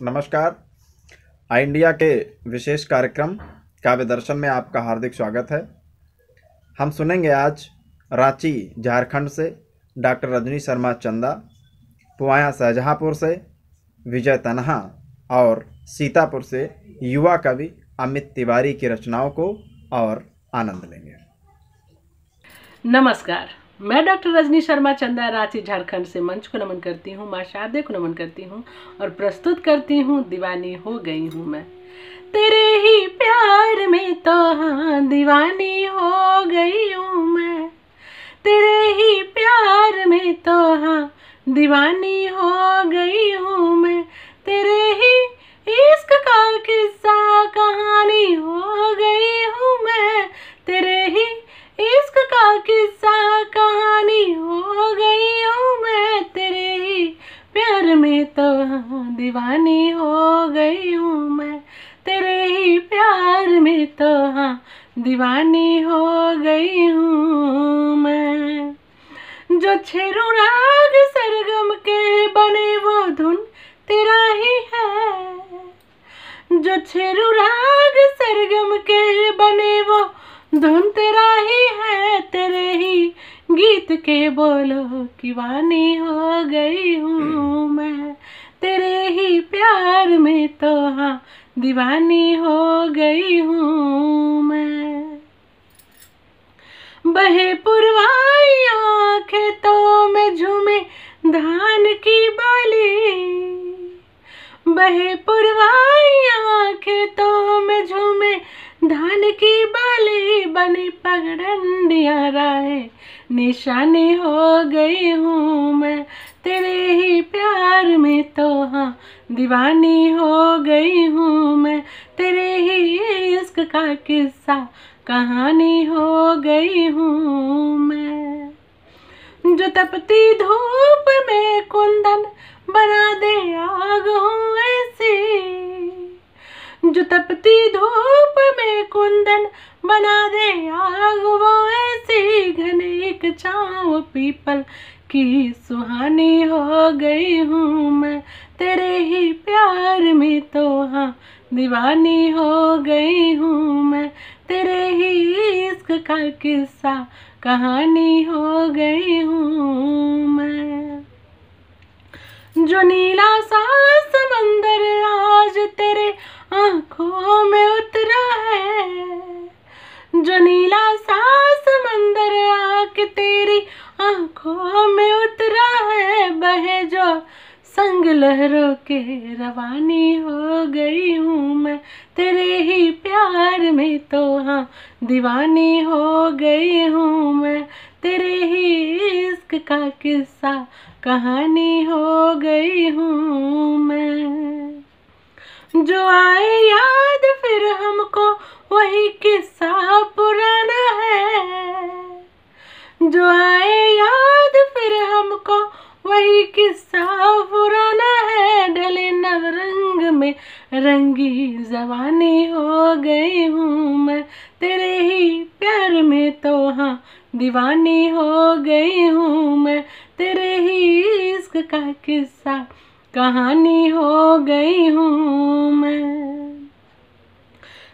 नमस्कार। आई इंडिया के विशेष कार्यक्रम काव्य दर्शन में आपका हार्दिक स्वागत है। हम सुनेंगे आज रांची झारखंड से डॉक्टर रजनी शर्मा चंदा, पुवाया शाहजहांपुर से विजय तन्हा और सीतापुर से युवा कवि अमित तिवारी की रचनाओं को और आनंद लेंगे। नमस्कार, मैं डॉक्टर रजनी शर्मा चंदा रांची झारखंड से मंच को नमन करती हूँ, माँ शारदे को नमन करती हूँ और प्रस्तुत करती हूँ दीवानी हो गई हूँ मैं। तेरे ही प्यार में तो हाँ दीवानी हो गई हूँ मैं, तेरे ही प्यार में तो हाँ दीवानी हो गई हूँ मैं, तेरे ही इश्क का किस्सा कहानी हो गई हूँ मैं, तेरे ही इश्क का किस्सा कहानी हो गई हूँ मैं, तेरे ही प्यार में तो हाँ दीवानी हो गई हूँ मैं, तेरे ही प्यार में तो हाँ दीवानी हो गई हूँ मैं। जो छेरू राग सरगम के बने वो धुन तेरा ही है, जो छेरू राग सरगम के बने वो धुन तेरा ही है, तेरे ही गीत के बोलो की वानी हो गई हूँ मैं, तेरे ही प्यार में तो हाँ दीवानी हो गई हूँ मैं। बहे पुरवाइयाँ खेतों में झूमे धान की बाली, बहे पुरवाइयाँ खेतों में झूमे धान की बाली, बनी पगडंडियाँ राहें निशानी हो गई हूँ मैं, तेरे ही प्यार में तो हाँ दीवानी हो गई हूँ मैं, तेरे ही इश्क का किस्सा कहानी हो गई हूँ मैं। जो तपती धूप में कुंदन बना दे आग हूँ ऐसी, जो तपती धूप में कुंदन बना दे आग वो ऐसी, घने एक छाँव पीपल की सुहानी हो गई हूँ मैं, तेरे ही प्यार में तो हाँ दीवानी हो गई हूँ मैं, तेरे ही इश्क का किस्सा कहानी हो गई हूँ मैं। जो नीला सा समंदर आज तेरे आँखों में उतरा है, जो नीला सा समंदर आके तेरी आँखों में उतरा है, बहे जो संग लहरों के रवानी हो गई हूँ मैं, तेरे ही प्यार में तो हाँ दीवानी हो गई हूँ मैं, तेरे ही इश्क का किस्सा कहानी हो गई हूँ मैं। जो आए याद फिर हमको वही किस्सा पुराना है, जो आए याद फिर हमको वही किस्सा पुराना है, ढले नव रंग में रंगी जवानी हो गई हूँ मैं, तेरे ही प्यार में तो हाँ दीवानी हो गई हूँ मैं, तेरे ही इश्क का किस्सा कहानी हो गई हूँ मैं।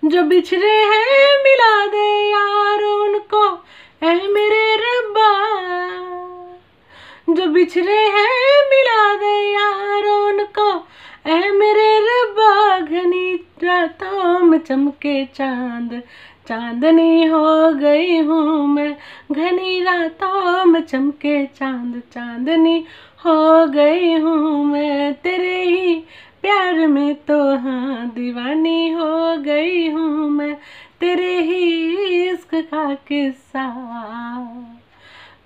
जो बिछड़े हैं मिला दे यार उनको ऐ मेरे रब्बा, जो बिछड़े हैं मिला दे यार उनको ऐ मेरे रब्बा, घनी रातों में चमके चांद चांदनी हो गई हूँ मैं, घनी रातों में चमके चांद चांदनी हो गई हूँ मैं, तेरे ही प्यार में तो हाँ दीवानी हो गई हूँ मैं, तेरे ही इश्क का किस्सा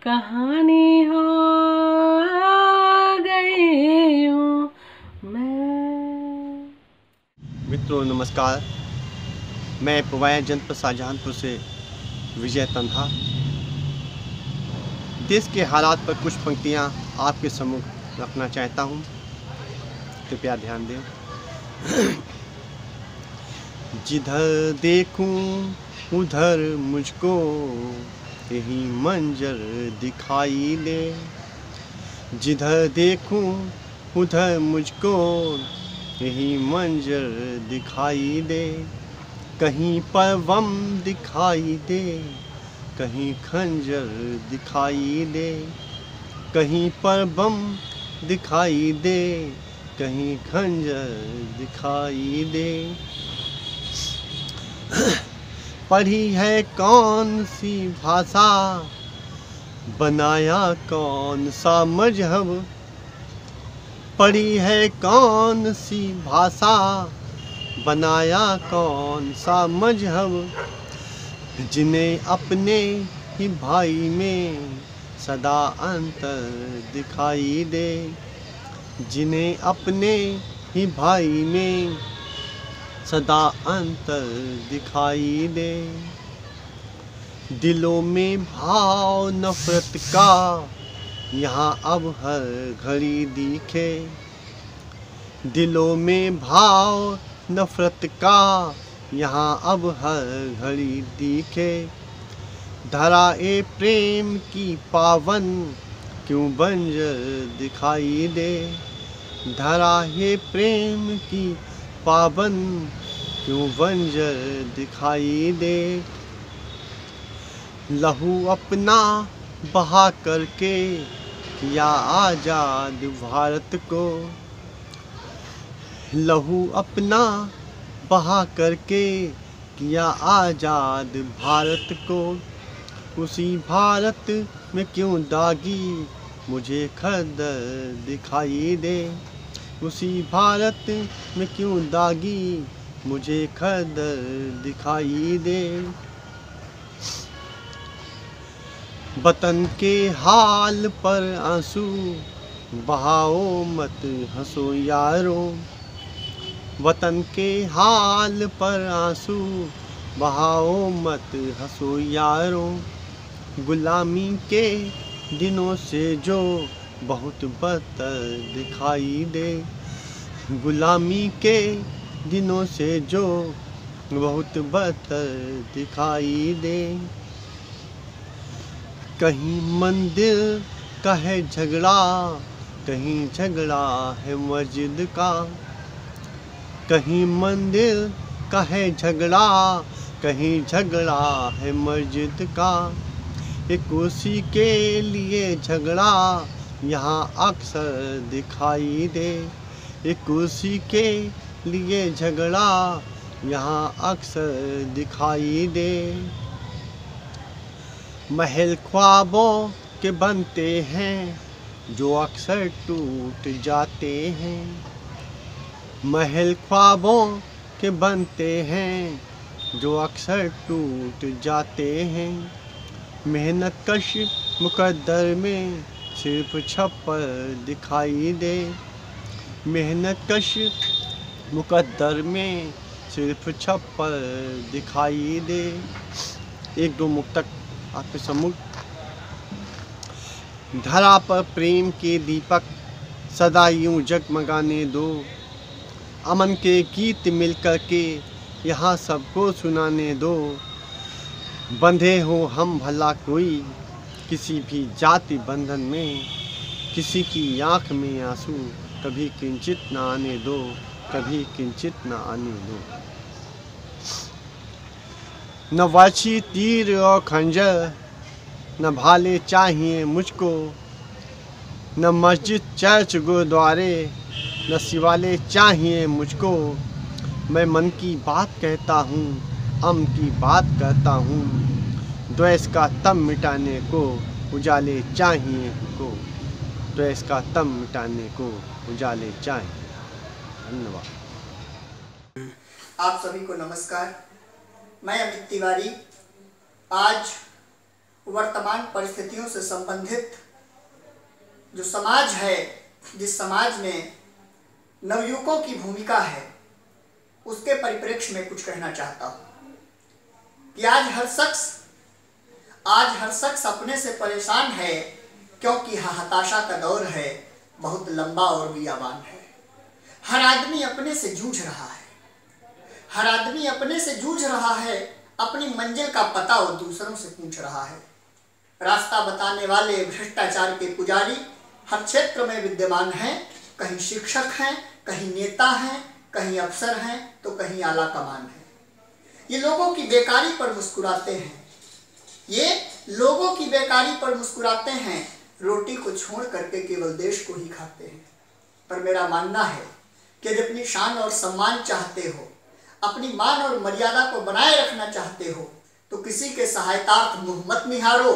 कहानी हो गई हूँ मैं। मित्रों नमस्कार, मैं पुवाया जनपद शाहजहांपुर से विजय तन्हा देश के हालात पर कुछ पंक्तियाँ आपके सम्मुख रखना चाहता हूँ, कृपया ध्यान दें। जिधर देखूं उधर मुझको यही मंजर दिखाई दे, जिधर देखूं उधर मुझको यही मंजर दिखाई दे, कहीं पर बम दिखाई दे, कहीं खंजर दिखाई दे, कहीं पर बम दिखाई दे, कहीं खंजर दिखाई दे। पढ़ी है कौन सी भाषा, बनाया कौन सा मजहब, पढ़ी है कौन सी भाषा, बनाया कौन सा मजहब, जिन्हें अपने ही भाई में सदा अंतर दिखाई दे, जिन्हें अपने ही भाई में सदा अंतर दिखाई दे। दिलों में भाव नफरत का यहाँ अब हर घड़ी दिखे, दिलों में भाव नफरत का यहाँ अब हर घड़ी दिखे। धरा ए प्रेम की पावन क्यों बंजर दिखाई दे, धरा ये प्रेम की पावन क्यों बंजर दिखाई दे। लहू अपना बहा करके किया आजाद भारत को, लहू अपना बहा करके किया आजाद भारत को। उसी भारत में क्यों दागी मुझे खद्दर दिखाई दे, उसी भारत में क्यों दागी मुझे खद्दर दिखाई दे। वतन के हाल पर आंसू बहाओ मत हंसो यारो, वतन के हाल पर आंसू बहाओ मत हंसो यारो। गुलामी के दिनों से जो बहुत बदतर दिखाई दे, गुलामी के दिनों से जो बहुत बदतर दिखाई दे। कहीं मंदिर का है झगड़ा, कहीं झगड़ा है मस्जिद का, कहीं मंदिर का है झगड़ा, कहीं झगड़ा है मस्जिद का। एक कुर्सी के लिए झगड़ा यहाँ अक्सर दिखाई दे, एक कुर्सी के लिए झगड़ा यहाँ अक्सर दिखाई दे। महल ख्वाबों के बनते हैं जो अक्सर टूट जाते हैं, महल ख्वाबों के बनते हैं जो अक्सर टूट जाते हैं। मेहनत कश मुकद्दर में सिर्फ छप्पर दिखाई दे, मेहनत कश मुकद्दर में सिर्फ छप्पर दिखाई दे। एक दो मुक्तक आपके सम्मुख। धरा पर प्रेम के दीपक सदा यूं जगमगाने दो, अमन के गीत मिलकर के यहाँ सबको सुनाने दो। बंधे हो हम भला कोई किसी भी जाति बंधन में, किसी की आँख में आंसू कभी किंचित न आने दो, कभी किंचित न आने दो। न वाची तीर और खंजर न भाले चाहिए मुझको, न मस्जिद चर्च गुरुद्वारे न शिवाले चाहिए मुझको। मैं मन की बात कहता हूँ, अम की बात करता हूँ, द्वेष का तम मिटाने को उजाले चाहिए को, द्वेष का तम मिटाने को उजाले चाहिए। धन्यवाद। आप सभी को नमस्कार। मैं अमित तिवारी आज वर्तमान परिस्थितियों से संबंधित जो समाज है, जिस समाज में नवयुवकों की भूमिका है, उसके परिप्रेक्ष्य में कुछ कहना चाहता हूँ कि आज हर शख्स अपने से परेशान है, क्योंकि हताशा का दौर है, बहुत लंबा और बियाबान है। हर आदमी अपने से जूझ रहा है, हर आदमी अपने से जूझ रहा है, अपनी मंजिल का पता वो दूसरों से पूछ रहा है। रास्ता बताने वाले भ्रष्टाचार के पुजारी हर क्षेत्र में विद्यमान हैं, कहीं शिक्षक हैं, कहीं नेता हैं, कहीं अफसर हैं, तो कहीं आला कमान है। ये लोगों की बेकारी पर मुस्कुराते हैं, ये लोगों की बेकारी पर मुस्कुराते हैं, रोटी को छोड़ करके केवल देश को ही खाते हैं। पर मेरा मानना है कि यदि अपनी शान और सम्मान चाहते हो, अपनी मान और मर्यादा को बनाए रखना चाहते हो, तो किसी के सहायतार्थ मुंह मत निहारो,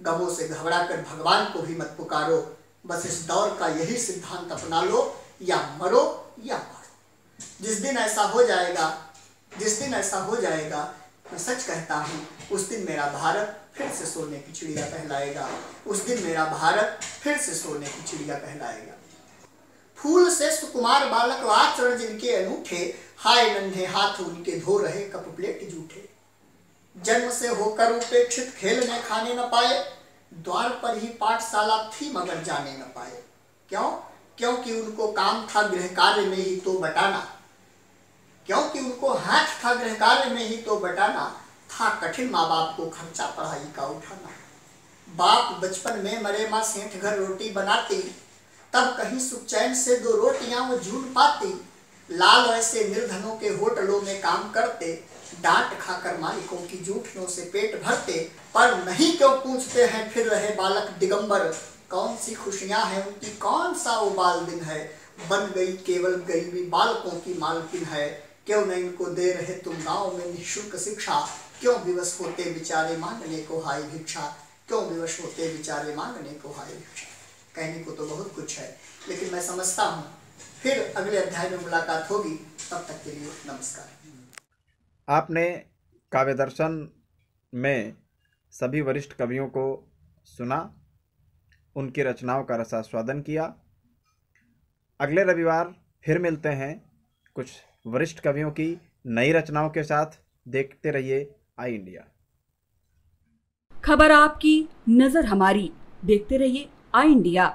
गमों से घबरा कर भगवान को भी मत पुकारो। बस इस दौर का यही सिद्धांत अपना लो, या मरो या मारो। जिस दिन ऐसा हो जाएगा, मैं सच कहता हूँ, उस दिन मेरा भारत फिर से सोने की चिड़िया कहलाएगा। उस दिन मेरा भारत फिर से सोने की चिड़िया कहलाएगा। फूल से सुकुमार बालक आचरण जिनके अनूठे, हाय नन्हे हाथ उनके धो रहे कप प्लेट जूठे। जन्म से होकर उपेक्षित खेलने खाने न पाए, द्वार पर ही पाठशाला थी मगर जाने न पाए। क्यों? क्योंकि उनको काम था गृह कार्य में ही तो बटाना, क्योंकि उनको हाथ था गृह कार्य में ही तो बटाना। था कठिन माँ बाप को खर्चा पढ़ाई का उठाना। बाप बचपन में मरे, माँ सेंठ घर रोटी बनाती, तब कहीं सुख चैन से 2 रोटियां वो झूठ पाती। लाल ऐसे निर्धनों के होटलों में काम करते, डांट खाकर मालिकों की जूठनों से पेट भरते। पर नहीं क्यों पूछते हैं फिर रहे बालक दिगंबर, कौन सी खुशियां हैं उनकी, कौन सा वो बाल दिन है। बन गई केवल गरीबी बालकों की मालकिन है, क्यों नहीं इनको दे रहे तुम गाँव में निःशुल्क शिक्षा। क्यों विवश होते बेचारे मांगने को हाय भिक्षा, क्यों विवश होते बेचारे मांगने को हाय भिक्षा। कहने को तो बहुत कुछ है, लेकिन मैं समझता हूँ फिर अगले अध्याय में मुलाकात होगी। तब तक के लिए नमस्कार। आपने काव्य दर्शन में सभी वरिष्ठ कवियों को सुना, उनकी रचनाओं का रसास्वादन किया। अगले रविवार फिर मिलते हैं कुछ वरिष्ठ कवियों की नई रचनाओं के साथ। देखते रहिए आई इंडिया। खबर आपकी, नजर हमारी। देखते रहिए आई इंडिया।